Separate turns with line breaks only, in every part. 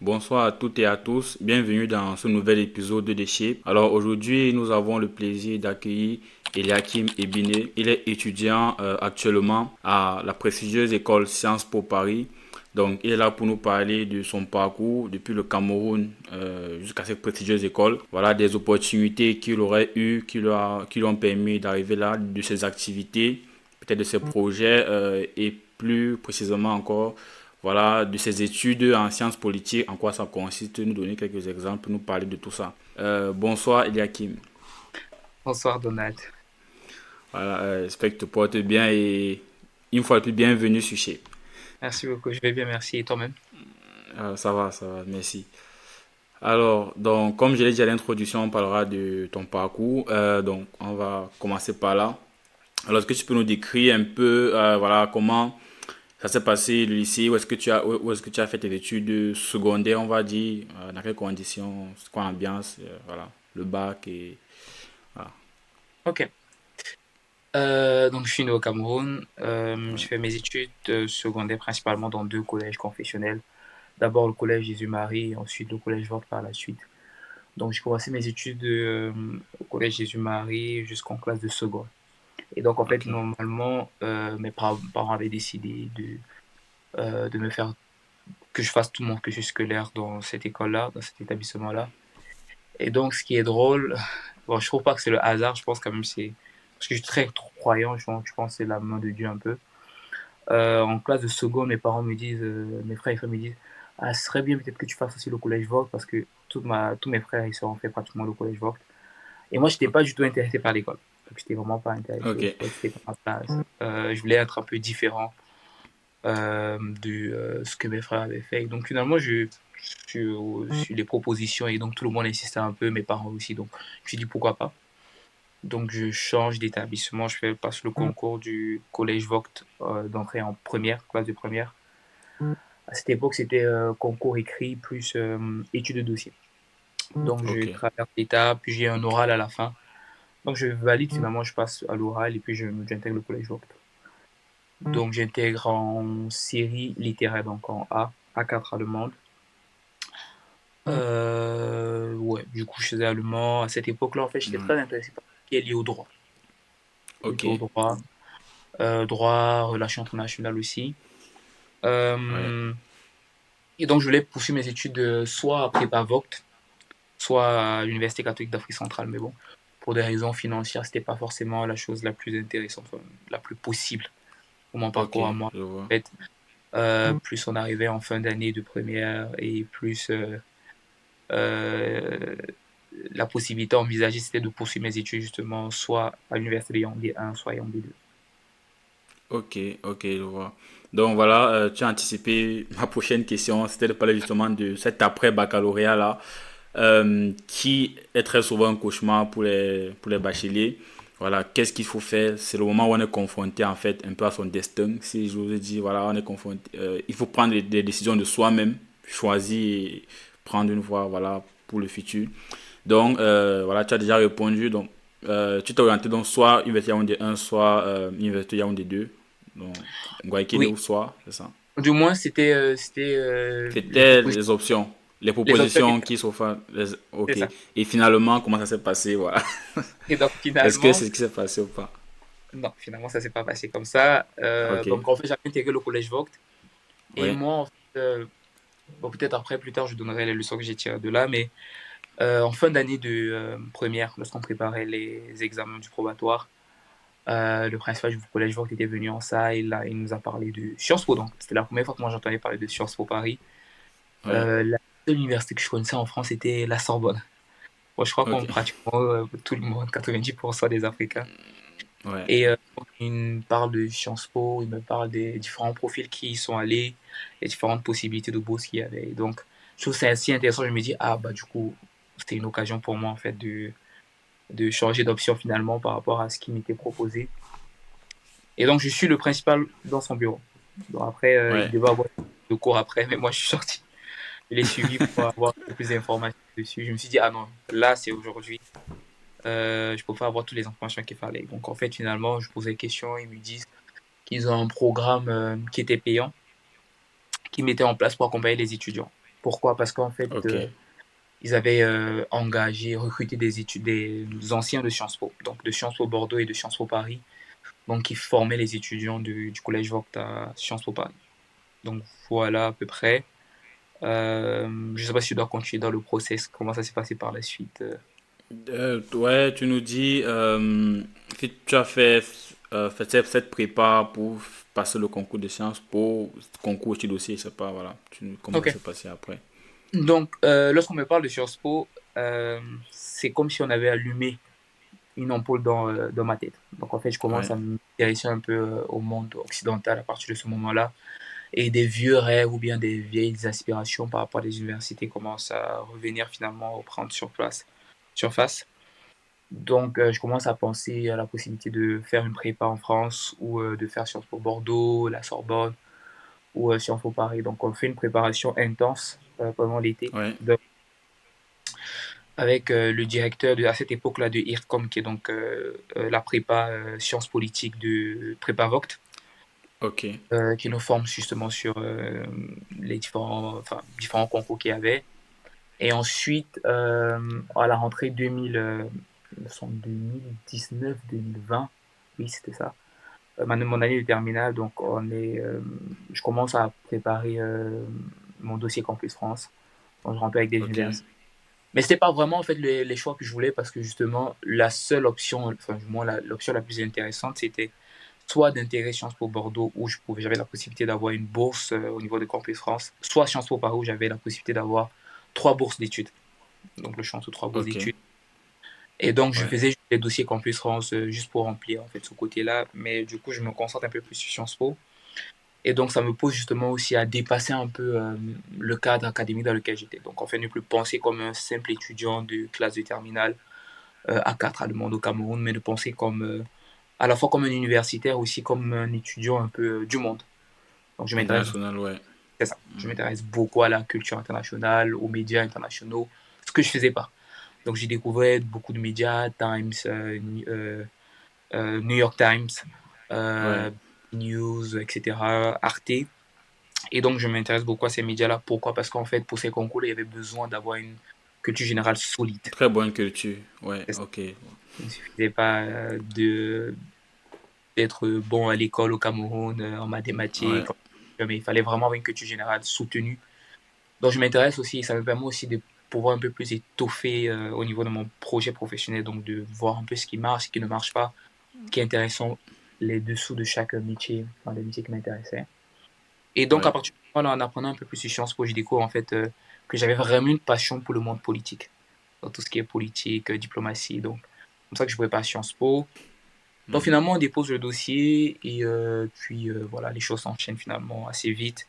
Bonsoir à toutes et à tous, bienvenue dans ce nouvel épisode de Shape. Alors aujourd'hui, nous avons le plaisir d'accueillir Eliakim Ebine. Il est étudiant actuellement à la prestigieuse école Sciences Po Paris. Donc il est là pour nous parler de son parcours depuis le Cameroun jusqu'à cette prestigieuse école. Voilà des opportunités qu'il aurait eues, qui lui ont permis d'arriver là, de ses activités, peut-être de ses projets et plus précisément encore voilà, de ses études en sciences politiques, en quoi ça consiste, nous donner quelques exemples, nous parler de tout ça. Bonsoir Eliakim.
Bonsoir Donald.
Voilà, j'espère que tu te portes bien et une fois de plus, bienvenue sur Shape.
Merci beaucoup, je vais bien, merci. Et toi-même?
Ça va, merci. Alors, donc, comme je l'ai dit à l'introduction, on parlera de ton parcours. Donc, on va commencer par là. Alors, est-ce que tu peux nous décrire un peu, voilà, comment ça s'est passé le lycée, où est-ce que tu as fait tes études secondaires, on va dire, dans quelles conditions, c'est quoi l'ambiance, voilà, le bac et voilà.
Ok. Donc, je suis né au Cameroun. Je
Ouais.
fais mes études secondaires principalement dans deux collèges confessionnels. D'abord le collège Jésus-Marie, ensuite le collège Vôtre par la suite. Donc, j'ai commencé mes études au collège Jésus-Marie jusqu'en classe de seconde. Et donc, en fait,
Ok,
normalement, parents avaient décidé de me faire que je fasse tout mon cursus scolaire dans cette école-là, dans cet établissement-là. Et donc, ce qui est drôle, bon, je trouve pas que c'est le hasard, je pense quand même c'est parce que je suis très croyant, je pense que c'est la main de Dieu un peu. En classe de seconde, mes parents me disent, mes frères et frères me disent, ah, ce serait bien peut-être que tu fasses aussi le collège Vogue parce que tous mes frères ils ont fait pratiquement le collège Vogue. Et moi, je n'étais pas du tout intéressé par l'école. Donc, j'étais vraiment pas
ok,
intéressé. C'était pas ma place. Je voulais être un peu différent de ce que mes frères avaient fait. Donc, finalement, sur les propositions et donc tout le monde insistait un peu, mes parents aussi. Donc, je me suis dit pourquoi pas. Donc, je change d'établissement. Passe le concours du collège Vogt d'entrée en première, classe de première. À cette époque, c'était concours écrit plus étude de dossier. Donc, je
ok,
traverse l'étape, puis j'ai un oral à la fin. Donc, je valide finalement, je passe à l'oral et puis j'intègre le collège Vogt. Donc, j'intègre en série littéraire, donc en A4 allemande. Ouais, du coup, je faisais allemand. À cette époque-là, en fait, j'étais
ouais,
très intéressé par ce qui est lié au droit.
ok,
Plutôt au droit. Droit, relations internationales aussi.
ouais,
Euh, et donc, je voulais poursuivre mes études soit à prépa Vogt, soit à l'Université catholique d'Afrique centrale. Mais bon, pour des raisons financières, c'était pas forcément la chose la plus intéressante, enfin, la plus possible pour mon
ok,
parcours à moi.
je vois,
En fait, plus on arrivait en fin d'année de première et plus euh, la possibilité envisagée, c'était de poursuivre mes études justement soit à l'Université de Yaoundé 1, soit à Yaoundé 2.
ok, ok, je vois. Donc voilà, tu as anticipé ma prochaine question, c'était de parler justement de cet après-baccalauréat là, qui est très souvent un cauchemar pour les bacheliers. Voilà, qu'est-ce qu'il faut faire? C'est le moment où on est confronté en fait un peu à son destin. Si je vous ai dit, voilà, on est confronté, il faut prendre des décisions de soi-même, choisir et prendre une voie, voilà, pour le futur. Donc, voilà, tu as déjà répondu. Donc, tu t'es orienté donc soit Université Yaoundé 1, soit Université Yaoundé 2. Donc, Guayaquil
Oui,
ou soit, c'est ça.
du moins c'était les
C'était
propositions,
les options, les
les options qui
propositions
étaient,
qui s'offrent.
c'est
Ok.
ça.
Et finalement, comment ça s'est passé, voilà.
Et donc
Est-ce que
finalement,
c'est ce qui s'est passé ou pas?
non, finalement ça s'est pas passé comme ça.
Ok.
Donc en fait j'avais intégré le collège Vogt et
Oui.
moi en fait, bon peut-être après plus tard je donnerai les leçons que j'ai tirées de là, mais en fin d'année de première, lorsqu'on préparait les examens du probatoire, le principal du collège Vogt était venu en salle et là il nous a parlé de Sciences Po. Donc c'était la première fois que moi j'entendais parler de Sciences Po Paris.
Oui.
La seule université que je connaissais en France était la Sorbonne. Bon, je crois
Ok.
qu'on pratiquement tout le monde, 90% des Africains.
Ouais.
Et il me parle de Sciences Po, il me parle des différents profils qui y sont allés, les différentes possibilités de bourse qu'il y avait. Et donc, je trouve ça assez intéressant. Je me dis, ah, bah, du coup, c'était une occasion pour moi, en fait, de changer d'option finalement par rapport à ce qui m'était proposé. Et donc, je suis le principal dans son bureau. Donc, après, il
Ouais.
devait avoir de cours après, mais moi, je suis sorti. Je l'ai suivi pour avoir plus d'informations dessus. Je me suis dit, ah non, là, c'est aujourd'hui. Je peux pas avoir toutes les informations qu'il fallait. Donc, en fait, finalement, je posais des questions. Ils me disent qu'ils ont un programme qui était payant, qui mettait en place pour accompagner les étudiants. Pourquoi? Parce qu'en fait,
Ok.
ils avaient recruté des anciens de Sciences Po, donc de Sciences Po Bordeaux et de Sciences Po Paris, donc qui formaient les étudiants du collège Vogt à Sciences Po Paris. Donc voilà à peu près. Je sais pas si tu dois continuer dans le process, comment ça s'est passé par la suite.
Ouais, tu nous dis si tu as fait cette prépa pour passer le concours de Sciences Po, concours études aussi, je sais pas, voilà. Comment ça
Ok.
s'est passé après?
Donc, lorsqu'on me parle de Sciences Po, c'est comme si on avait allumé une ampoule dans ma tête. Donc, en fait, je commence
Ouais.
à m'intéresser un peu au monde occidental à partir de ce moment-là. Et des vieux rêves ou bien des vieilles aspirations par rapport à des universités commencent à revenir finalement, au prendre surface. Donc, je commence à penser à la possibilité de faire une prépa en France ou de faire Sciences Po Bordeaux, la Sorbonne ou Sciences Po Paris. Donc, on fait une préparation intense pendant l'été.
Ouais.
Avec le directeur à cette époque-là de IRCOM, qui est donc la prépa sciences politiques de prépa Vogt,
Ok.
qui nous forme justement sur les différents concours qu'il y avait. Et ensuite, à la rentrée 2019-2020, oui, c'était ça, mon année de terminale, donc je commence à préparer mon dossier Campus France. Donc, je rentre avec des
Ok.
universités. Mais c'était pas vraiment en fait les choix que je voulais parce que justement la seule option, enfin du moins l'option la plus intéressante, c'était soit d'intégrer Sciences Po Bordeaux où j'avais la possibilité d'avoir une bourse au niveau de Campus France, soit Sciences Po Paris où j'avais la possibilité d'avoir 3 bourses d'études. Donc le choix entre 3 bourses
Ok.
d'études. Et donc je
Ouais.
faisais juste les dossiers Campus France juste pour remplir en fait ce côté-là. Mais du coup je me concentre un peu plus sur Sciences Po. Et donc, ça me pose justement aussi à dépasser un peu le cadre académique dans lequel j'étais. Donc, en fait, ne plus penser comme un simple étudiant de classe de terminale A4 à Le Monde au Cameroun, mais de penser comme, à la fois comme un universitaire, aussi comme un étudiant un peu du monde. Donc,
International, ouais.
c'est ça. Je m'intéresse beaucoup à la culture internationale, aux médias internationaux, ce que je faisais pas. Donc, j'ai découvert beaucoup de médias, Times, New York Times,
Ouais.
euh, News, etc., Arte. Et donc, je m'intéresse beaucoup à ces médias-là. Pourquoi? Parce qu'en fait, pour ces concours, il y avait besoin d'avoir une culture générale solide.
Très bonne culture. Ouais.
C'est ça.
Ok.
Il ne suffisait pas d'être bon à l'école au Cameroun, en
Ouais.
mathématiques, mais il fallait vraiment avoir une culture générale soutenue. Donc, je m'intéresse aussi, ça me permet aussi de pouvoir un peu plus étoffer au niveau de mon projet professionnel, donc de voir un peu ce qui marche, ce qui ne marche pas, ce qui est intéressant, les dessous de chaque métier, enfin, les métiers qui m'intéressaient. Et donc, à
Ouais.
partir de là, en apprenant un peu plus sur Sciences Po, je découvre en fait que j'avais vraiment une passion pour le monde politique, dans tout ce qui est politique, diplomatie. Donc, c'est comme ça que je voulais pas à Sciences Po. Donc,
Mhm.
finalement, on dépose le dossier et puis voilà, les choses s'enchaînent finalement assez vite.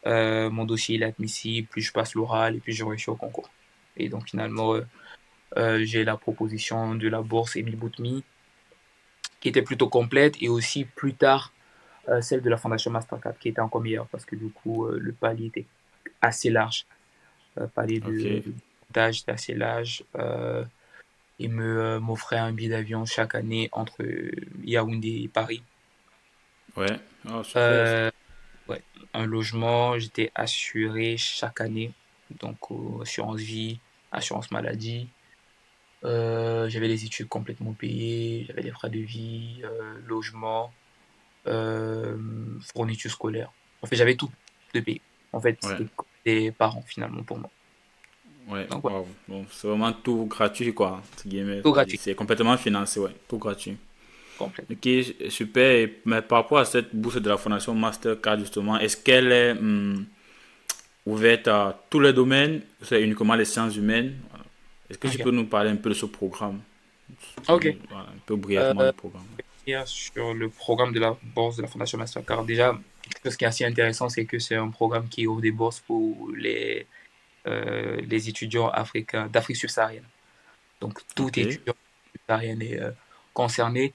Mon dossier il est admissible, puis je passe l'oral et puis je réussis au concours. Et donc, finalement, j'ai la proposition de la bourse Émile Boutmy, qui était plutôt complète, et aussi plus tard, celle de la Fondation Mastercard, qui était encore meilleure parce que du coup, le palier était assez large. Palier
Ok.
d'âge était assez large. Il m'offrait un billet d'avion chaque année entre Yaoundé et Paris.
Ouais. Oh, super ça.
Euh, ouais, un logement, j'étais assuré chaque année. Donc, assurance vie, assurance maladie. J'avais les études complètement payées, j'avais les frais de vie, logement, fourniture scolaire. En fait, j'avais tout de payé. En fait,
Ouais.
c'était comme des parents finalement pour moi.
Ouais.
Donc, voilà,
Wow. Bon, c'est vraiment tout gratuit, quoi. Entre guillemets.
tout gratuit,
C'est complètement financé, ouais. Tout gratuit.
complètement.
Ok, super. Mais par rapport à cette bourse de la Fondation Mastercard, justement, est-ce qu'elle est ouverte à tous les domaines? C'est uniquement les sciences humaines? Voilà. Est-ce que tu
Ok.
peux nous parler un peu de ce programme?
Ok.
Voilà, un peu brièvement
Euh,
le programme.
Sur le programme de la bourse de la Fondation Mastercard, déjà, quelque chose qui est assez intéressant, c'est que c'est un programme qui ouvre des bourses pour les étudiants africains d'Afrique subsaharienne. Donc,
Ok.
tout étudiant subsaharien est concerné,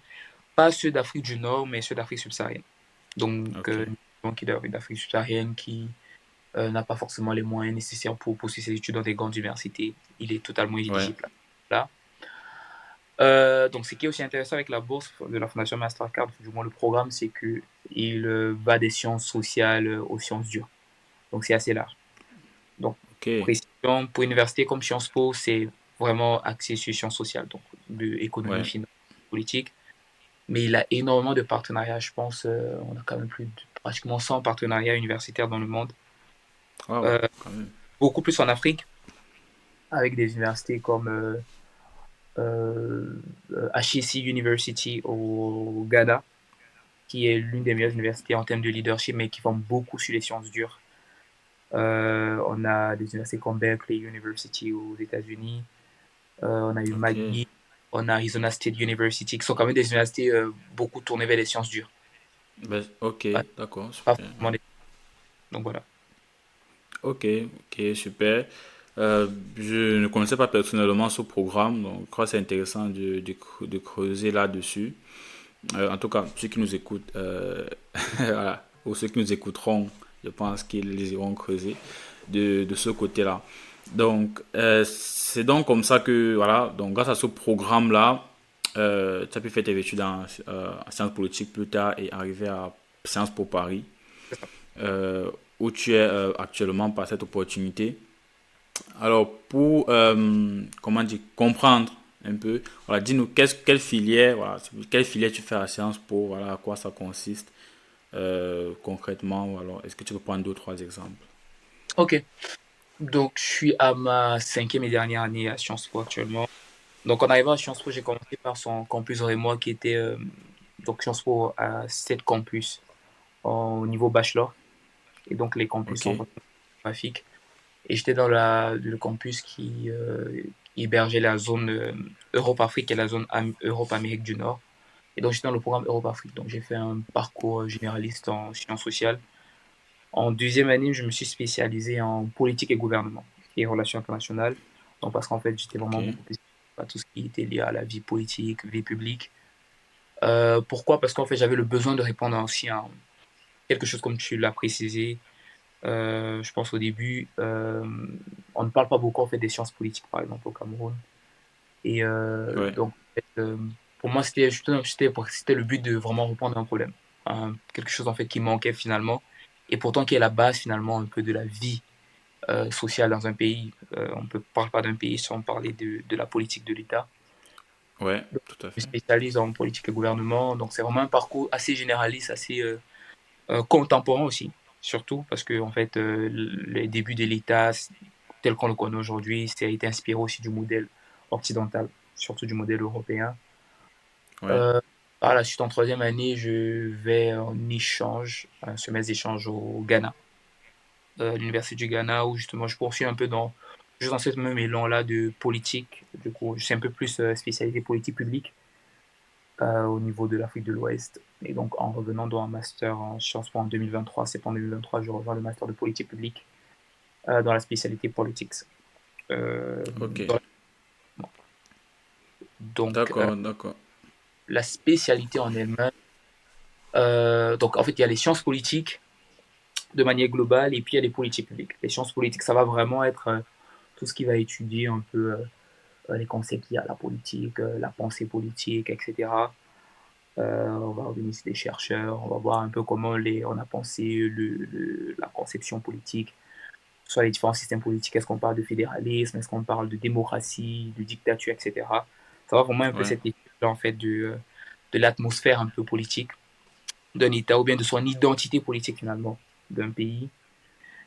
pas ceux d'Afrique du Nord, mais ceux d'Afrique subsaharienne. Donc,
Ok.
qui est d'Afrique subsaharienne qui n'a pas forcément les moyens nécessaires pour poursuivre ses études dans des grandes universités, il est totalement
Ouais.
éligible là. Donc, ce qui est aussi intéressant avec la bourse de la Fondation Mastercard, du moins le programme, c'est que il va des sciences sociales aux sciences dures. Donc, c'est assez large. Donc,
Ok,
précision. Pour une université comme Sciences Po, c'est vraiment axé sur sciences sociales, donc de économie,
ouais.
finance, politique. Mais il a énormément de partenariats, je pense. On a quand même plus de pratiquement 100 partenariats universitaires dans le monde.
Waouh,
Euh,
quand même.
Beaucoup plus en Afrique, avec des universités comme HEC University au Ghana, qui est l'une des meilleures universités en termes de leadership, mais qui forme beaucoup sur les sciences dures. On a des universités comme Berkeley University aux États-Unis. On a eu
Ok,
McGill, on a Arizona State University, qui sont quand même des universités beaucoup tournées vers les sciences dures.
ben, ok,
Ouais,
d'accord,
pas
super.
forcément des... Donc voilà.
Ok, ok, super. Euh, je ne connaissais pas personnellement ce programme, donc je crois que c'est intéressant de creuser là-dessus. En tout cas, ceux qui nous écoutent, voilà, ou ceux qui nous écouteront, je pense qu'ils les iront creuser de ce côté-là. Donc, c'est donc comme ça que, voilà, donc grâce à ce programme-là, tu as pu faire tes études en sciences politiques plus tard et arriver à Sciences Po Paris, euh, où tu es actuellement par cette opportunité. Alors, pour comment dire, comprendre un peu, voilà, dis-nous quelle filière, voilà, quelle filière tu fais à Sciences Po, voilà, à quoi ça consiste concrètement. Alors, est-ce que tu peux prendre deux, trois exemples?
Ok. Donc, je suis à ma cinquième et dernière année à Sciences Po actuellement. Donc, en arrivant à Sciences Po, j'ai commencé par son campus Rémois qui était. Donc, Sciences Po a 7 campus au niveau bachelor. Et donc, les campus
Ok,
sont vraiment graphiques. Et j'étais dans le campus qui hébergeait la zone Europe-Afrique et la zone Europe-Amérique du Nord. Et donc, j'étais dans le programme Europe-Afrique. Donc, j'ai fait un parcours généraliste en sciences sociales. En deuxième année, je me suis spécialisé en politique et gouvernement et relations internationales. Donc, parce qu'en fait, j'étais
ok,
vraiment beaucoup plus à tout ce qui était lié à la vie politique, vie publique. Pourquoi? Parce qu'en fait, j'avais le besoin de répondre aussi à quelque chose comme tu l'as précisé. Je pense au début, on ne parle pas beaucoup en fait des sciences politiques, par exemple, au Cameroun. Et
ouais,
donc, en fait, pour moi, c'était le but de vraiment répondre à un problème. Quelque chose en fait qui manquait finalement. Et pourtant qui est la base finalement un peu de la vie sociale dans un pays. On ne peut parler pas d'un pays sans parler de la politique de l'État.
ouais,
Donc,
tout à
je me
fait.
spécialise en politique et gouvernement. Donc, c'est vraiment un parcours assez généraliste, assez contemporain aussi. Surtout parce que en fait, les débuts de l'État tel qu'on le connaît aujourd'hui, ça a été inspiré aussi du modèle occidental, surtout du modèle européen.
Ouais,
Euh, Par la suite, en troisième année, je vais en échange, un semestre d'échange au Ghana, l'université du Ghana, où justement je poursuis un peu juste dans ce même élan-là de politique. Du coup, je suis un peu plus spécialisé politique publique au niveau de l'Afrique de l'Ouest. Et donc, en revenant dans un master en Sciences Po en 2023, septembre 2023, je rejoins le master de politique publique dans la spécialité politics.
ok,
Donc,
d'accord, d'accord.
la spécialité en elle-même, donc en fait, il y a les sciences politiques de manière globale et puis il y a les politiques publiques. Les sciences politiques, ça va vraiment être tout ce qui va étudier un peu les concepts liés à la politique, la pensée politique, etc. On va organiser des chercheurs, on va voir un peu comment on a pensé la conception politique, soit les différents systèmes politiques. Est-ce qu'on parle de fédéralisme, est-ce qu'on parle de démocratie, de dictature, etc. Ça va vraiment un peu
Ouais,
cette étude en fait de l'atmosphère un peu politique d'un État ou bien de son identité politique finalement d'un pays.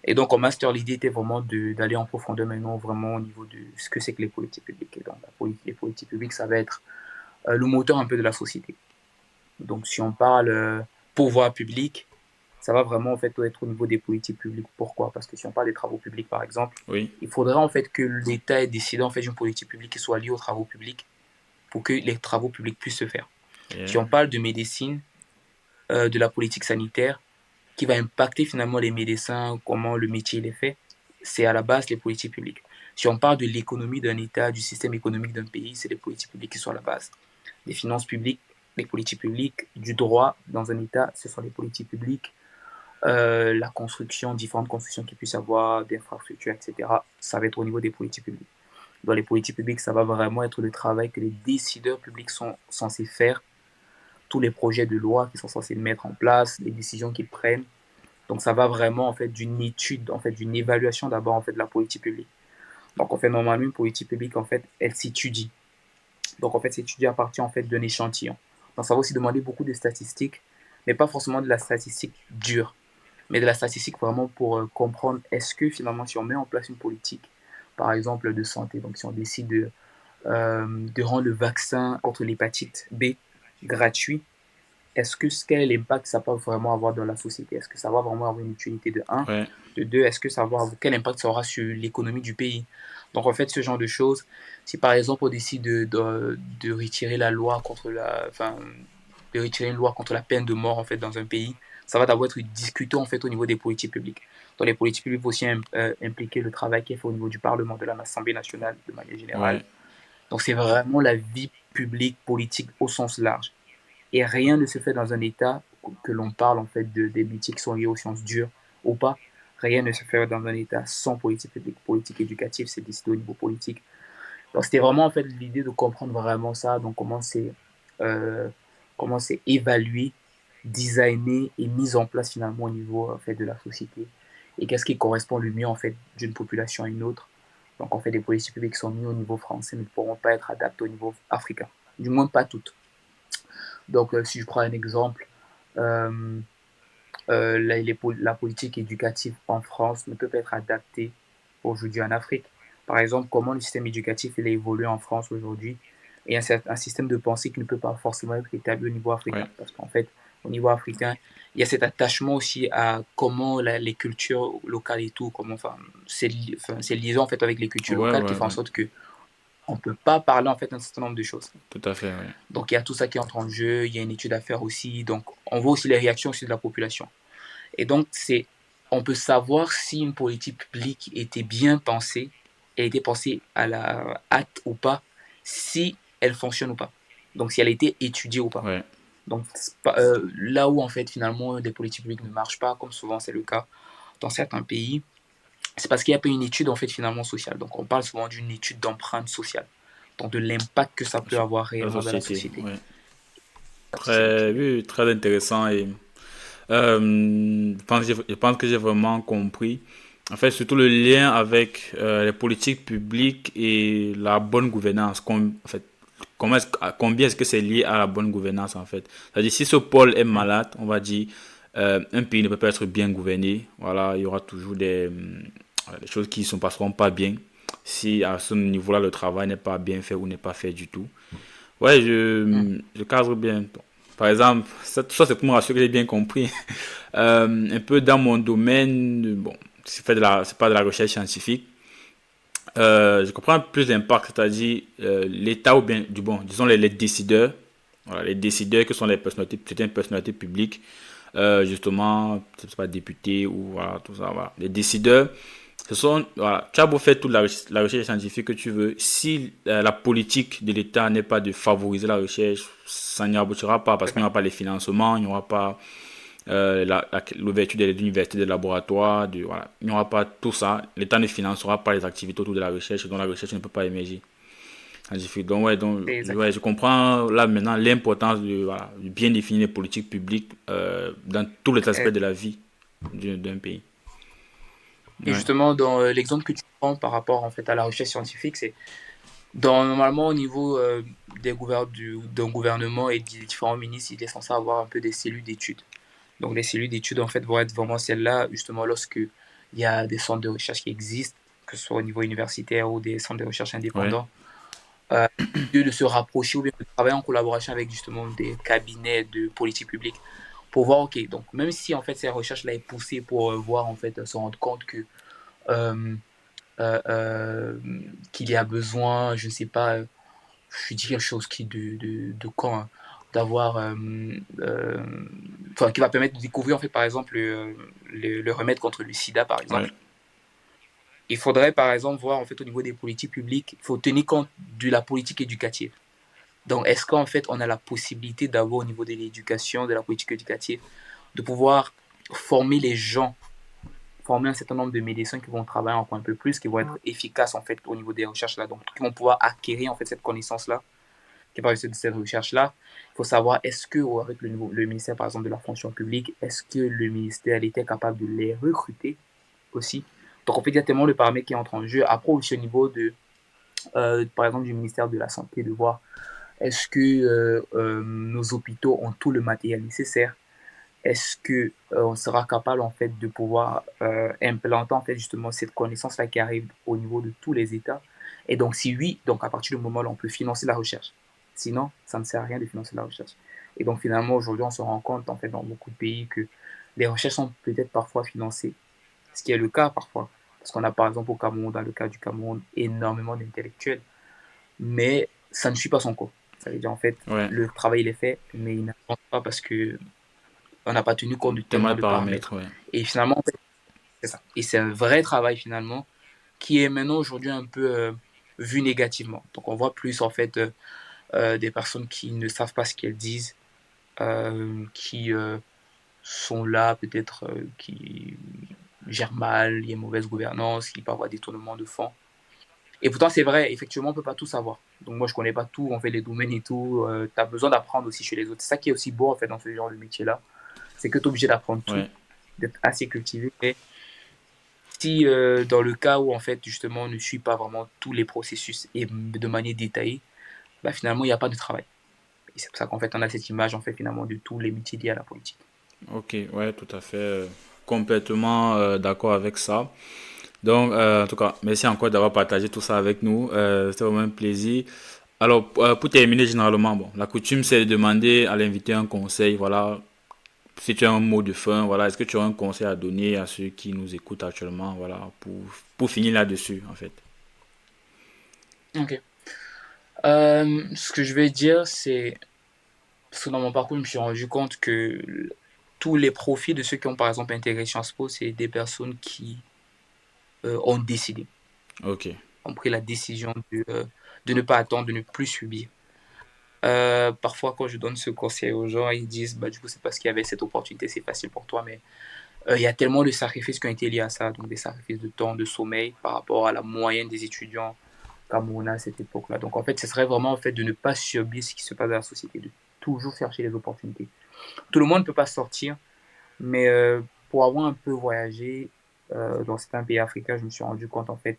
Et donc, en master, l'idée était vraiment d'aller en profondeur maintenant, vraiment au niveau de ce que c'est que les politiques publiques. Et donc, les politiques publiques, ça va être le moteur un peu de la société. Donc, si on parle pouvoir public, ça va vraiment en fait être au niveau des politiques publiques. Pourquoi? Parce que si on parle des travaux publics, par exemple,
oui,
il faudrait en fait que l'État ait décidé en fait d'une politique publique qui soit liée aux travaux publics pour que les travaux publics puissent se faire. Si
yeah,
on parle de médecine, de la politique sanitaire, qui va impacter finalement les médecins, comment le métier est fait, c'est à la base les politiques publiques. Si on parle de l'économie d'un État, du système économique d'un pays, c'est les politiques publiques qui sont à la base. Les finances publiques, les politiques publiques, du droit dans un État, ce sont les politiques publiques. La construction, différentes constructions qu'il puisse y avoir, d'infrastructures, etc., ça va être au niveau des politiques publiques. Dans les politiques publiques, ça va vraiment être le travail que les décideurs publics sont censés faire, tous les projets de loi qui sont censés mettre en place, les décisions qu'ils prennent. Donc ça va vraiment en fait d'une étude, en fait d'une évaluation d'abord en fait de la politique publique. Donc en fait normalement une politique publique en fait elle s'étudie. Donc en fait c'est étudié à partir en fait d'un échantillon. Donc ça va aussi demander beaucoup de statistiques, mais pas forcément de la statistique dure, mais de la statistique vraiment pour comprendre est-ce que finalement si on met en place une politique, par exemple de santé, donc si on décide de rendre le vaccin contre l'hépatite B gratuit, est-ce que quel est l'impact que ça peut vraiment avoir dans la société? Est-ce que ça va vraiment avoir une utilité de un?
Ouais,
De deux, est-ce que ça va avoir, quel impact ça aura sur l'économie du pays? Donc en fait, ce genre de choses, si par exemple on décide de retirer la loi contre la, enfin, de retirer une loi contre la peine de mort en fait dans un pays, ça va d'abord être discuté en fait au niveau des politiques publiques. Dans les politiques publiques, il faut aussi impliquer le travail qui est fait au niveau du Parlement, de l'Assemblée nationale de manière générale.
ouais,
Donc c'est vraiment la vie publique, politique au sens large. Et rien ne se fait dans un État, que l'on parle en fait des métiers qui sont liés aux sciences dures ou pas. Rien ne se fait dans un État sans politique publique. Politique éducative, c'est décidé au niveau politique. Donc c'était vraiment en fait l'idée de comprendre vraiment ça, donc euh, comment c'est évalué, designé et mis en place finalement au niveau en fait de la société. Et qu'est-ce qui correspond le mieux en fait d'une population à une autre. Donc en fait des politiques publiques qui sont mises au niveau français ne pourront pas être adaptées au niveau africain. Du moins pas toutes. Donc, si je prends un exemple, euh, la politique éducative en France ne peut pas être adaptée aujourd'hui en Afrique. Par exemple, comment le système éducatif il a évolué en France aujourd'hui et un système de pensée qui ne peut pas forcément être établi au niveau
ouais,
africain. Parce qu'en fait, au niveau africain, il y a cet attachement aussi à comment les cultures locales et tout, comment, enfin, ces liaisons en fait avec les cultures
ouais,
locales qui
ouais,
font en
ouais,
sorte que on ne peut pas parler en fait d'un certain nombre de choses.
tout à fait, ouais.
Donc il y a tout ça qui entre en jeu, il y a une étude à faire aussi, donc on voit aussi les réactions aussi de la population. Et donc on peut savoir si une politique publique était bien pensée, elle était pensée à la hâte ou pas, si elle fonctionne ou pas. Donc si elle a été étudiée ou pas.
Ouais.
Donc là où en fait finalement des politiques publiques ne marchent pas, comme souvent c'est le cas dans certains pays, c'est parce qu'il n'y a pas une étude en fait finalement sociale. Donc on parle souvent d'une étude d'empreinte sociale, donc de l'impact que ça peut avoir
La
réellement dans la
société,
société.
ouais.
C'est ça.
Très, oui, très intéressant et je pense que j'ai vraiment compris. En fait, surtout le lien avec les politiques publiques et la bonne gouvernance. En fait, combien est-ce que c'est lié à la bonne gouvernance en fait? C'est-à-dire, si ce pôle est
Mm.
malade, on va dire, un pays ne peut pas être bien gouverné. Voilà, il y aura toujours des choses qui ne se passeront pas bien si à ce niveau-là le travail n'est pas bien fait ou n'est pas fait du tout. Ouais,
Mm.
je cadre bien. Par exemple, ça c'est pour me rassurer que j'ai bien compris. Un peu dans mon domaine, bon, c'est pas de la recherche scientifique. Je comprends plus l'impact, c'est-à-dire l'État ou bien, disons les décideurs, voilà, les décideurs qui sont les personnalités, certaines personnalités publiques, justement, je sais pas, députés ou voilà, tout ça, voilà. Les décideurs, voilà, tu as beau faire toute la recherche scientifique que tu veux, si la politique de l'État n'est pas de favoriser la recherche, ça n'y aboutira pas parce
C'est
qu'il n'y
vrai.
aura pas les financements, il n'y aura pas l'ouverture des universités, des laboratoires, voilà. Il n'y aura pas tout ça. L'État ne financera pas les activités autour de la recherche, dont la recherche ne peut pas émerger. Scientifique. Donc, ouais,
C'est exact.
ouais, je comprends là maintenant l'importance voilà, de bien définir les politiques publiques dans tous les aspects
Et
de la vie d'un pays.
et
Ouais,
justement, dans l'exemple que tu prends par rapport en fait à la recherche scientifique, c'est normalement au niveau d'un gouvernement et des différents ministres, il est censé avoir un peu des cellules d'études. Donc les cellules d'études en fait vont être vraiment celles-là justement lorsque il y a des centres de recherche qui existent, que ce soit au niveau universitaire ou des centres de recherche
ouais,
indépendants, euh, de se rapprocher ou bien de travailler en collaboration avec justement des cabinets de politique publique pour voir, ok, donc même si en fait ces recherches-là est poussée pour voir en fait se rendre compte que euh, euh, qu'il y a besoin, je ne sais pas, je dis quelque chose qui de quand, hein, d'avoir, euh, enfin, qui va permettre de découvrir en fait par exemple le remède contre le sida par
ouais.
exemple. Il faudrait par exemple voir en fait au niveau des politiques publiques, il faut tenir compte de la politique éducative. Donc, est-ce qu'en fait, on a la possibilité d'avoir au niveau de l'éducation, de la politique éducative, de pouvoir former les gens, former un certain nombre de médecins qui vont travailler encore un peu plus, qui vont être efficaces en fait au niveau des recherches là, donc qui vont pouvoir acquérir en fait cette connaissance là qui parle de cette recherche-là, il faut savoir est-ce que, avec le ministère, par exemple, de la fonction publique, est-ce que le ministère était capable de les recruter aussi. Donc, en fait, il y a tellement de paramètres qui entrent en jeu. Après, aussi au niveau par exemple, du ministère de la Santé, de voir est-ce que nos hôpitaux ont tout le matériel nécessaire. Est-ce que on sera capable en fait de pouvoir implanter en fait justement cette connaissance là qui arrive au niveau de tous les États. Et donc si oui, donc à partir du moment là on peut financer la recherche. Sinon ça ne sert à rien de financer la recherche. Et donc finalement aujourd'hui on se rend compte en fait dans beaucoup de pays que les recherches sont peut-être parfois financées, ce qui est le cas parfois, parce qu'on a par exemple au Cameroun, dans le cas du Cameroun, énormément d'intellectuels, mais ça ne suit pas son cours. Ça veut dire en fait
Ouais,
le travail il est fait, mais il n'avance pas parce que on n'a pas tenu compte de
tellement
tellement
de
de
paramètres,
paramètres.
ouais.
Et finalement, en fait, c'est ça. Et c'est un vrai travail finalement qui est maintenant aujourd'hui un peu vu négativement. Donc on voit plus en fait des personnes qui ne savent pas ce qu'elles disent, qui sont là peut-être, qui gèrent mal, il y a une mauvaise gouvernance, qui peut avoir des tournements de fonds. Et pourtant c'est vrai, effectivement on peut pas tout savoir. Donc moi je connais pas tout, on fait les domaines et tout. Tu as besoin d'apprendre aussi chez les autres. C'est ça qui est aussi beau en fait dans ce genre de métier-là. C'est que tu es obligé d'apprendre tout,
Ouais.
d'être assez cultivé. Mais si dans le cas où en fait justement on ne suit pas vraiment tous les processus et de manière détaillée, bah, finalement il n'y a pas de travail. Et c'est pour ça qu'en fait on a cette image en fait finalement de tous les métiers liés à la politique.
Ok, ouais, tout à fait. Complètement d'accord avec ça. Donc, en tout cas, merci encore d'avoir partagé tout ça avec nous. C'était vraiment un plaisir. Alors, pour terminer, généralement, bon, la coutume, c'est de demander à l'invité un conseil. Voilà, si tu as un mot de fin, voilà, est-ce que tu as un conseil à donner à ceux qui nous écoutent actuellement, voilà, pour finir là-dessus, en fait.
Ok. Ce que je vais dire, c'est parce que dans mon parcours, je me suis rendu compte que tous les profils de ceux qui ont par exemple intégré Sciences Po, c'est des personnes qui ont décidé,
Ok,
ont pris la décision de ne pas attendre, de ne plus subir. Parfois, quand je donne ce conseil aux gens, ils disent, bah, du coup, c'est parce qu'il y avait cette opportunité, c'est facile pour toi, mais il y a tellement de sacrifices qui ont été liés à ça, donc des sacrifices de temps, de sommeil par rapport à la moyenne des étudiants camerounais à cette époque-là. Donc, en fait, ce serait vraiment en fait de ne pas subir ce qui se passe dans la société, de toujours chercher les opportunités. Tout le monde ne peut pas sortir, mais pour avoir un peu voyagé dans certains pays africains, je me suis rendu compte en fait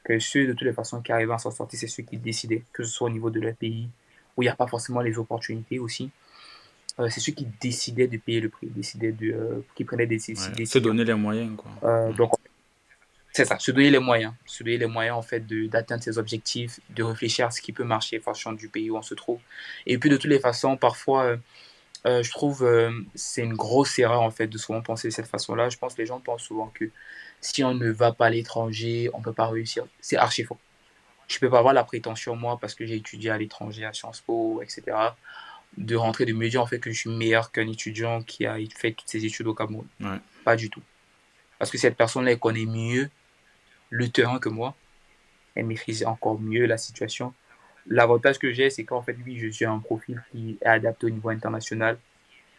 que ceux de toutes les façons qui arrivaient à s'en sortir, c'est ceux qui décidaient, que ce soit au niveau de leur pays, où il n'y a pas forcément les opportunités aussi. C'est ceux qui décidaient de payer le prix, qui prenaient des
ouais. Se
décisions.
donner les moyens, quoi.
Donc, c'est ça, se donner les moyens. Se donner les moyens, en fait, d'atteindre ses objectifs, de réfléchir à ce qui peut marcher en fonction du pays où on se trouve. Et puis, de toutes les façons, parfois, je trouve c'est une grosse erreur, en fait, de souvent penser de cette façon-là. Je pense que les gens pensent souvent que si on ne va pas à l'étranger, on ne peut pas réussir. C'est archi faux. Je ne peux pas avoir la prétention, moi, parce que j'ai étudié à l'étranger, à Sciences Po, etc., de rentrer, de me dire, en fait, que je suis meilleur qu'un étudiant qui a fait toutes ses études au Cameroun.
Ouais.
Pas du tout. Parce que cette personne-là, elle connaît mieux le terrain que moi. Elle maîtrise encore mieux la situation. L'avantage que j'ai, c'est qu'en fait, oui, je suis un profil qui est adapté au niveau international.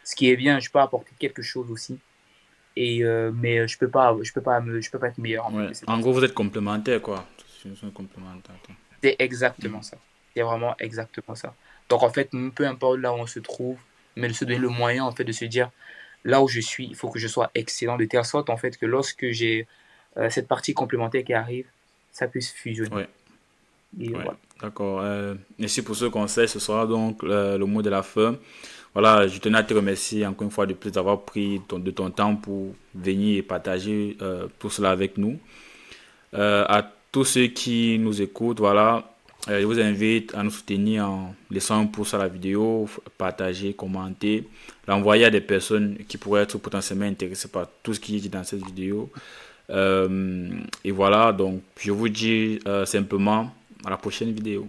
Ce qui est bien, je peux apporter quelque chose aussi. Mais je peux pas être meilleur en fait
Ouais.
que ces
En gros,
personnes.
vous êtes complémentaires, quoi. C'est un complémentaire.
C'est exactement ça. C'est vraiment exactement ça. Donc en fait, peu importe là où on se trouve, mais de se donner le moyen en fait de se dire là où je suis, il faut que je sois excellent de telle sorte en fait que lorsque j'ai cette partie complémentaire qui arrive, ça puisse fusionner.
Ouais.
Et
Ouais.
voilà.
D'accord. Merci pour ce conseil. Ce sera donc le mot de la fin. Voilà, je tenais à te remercier encore une fois de plus d'avoir pris de ton temps pour venir et partager tout cela avec nous. À tous ceux qui nous écoutent, voilà, je vous invite à nous soutenir en laissant un pouce à la vidéo, partager, commenter, l'envoyer à des personnes qui pourraient être potentiellement intéressées par tout ce qui est dit dans cette vidéo. Et voilà, donc je vous dis simplement à la prochaine vidéo.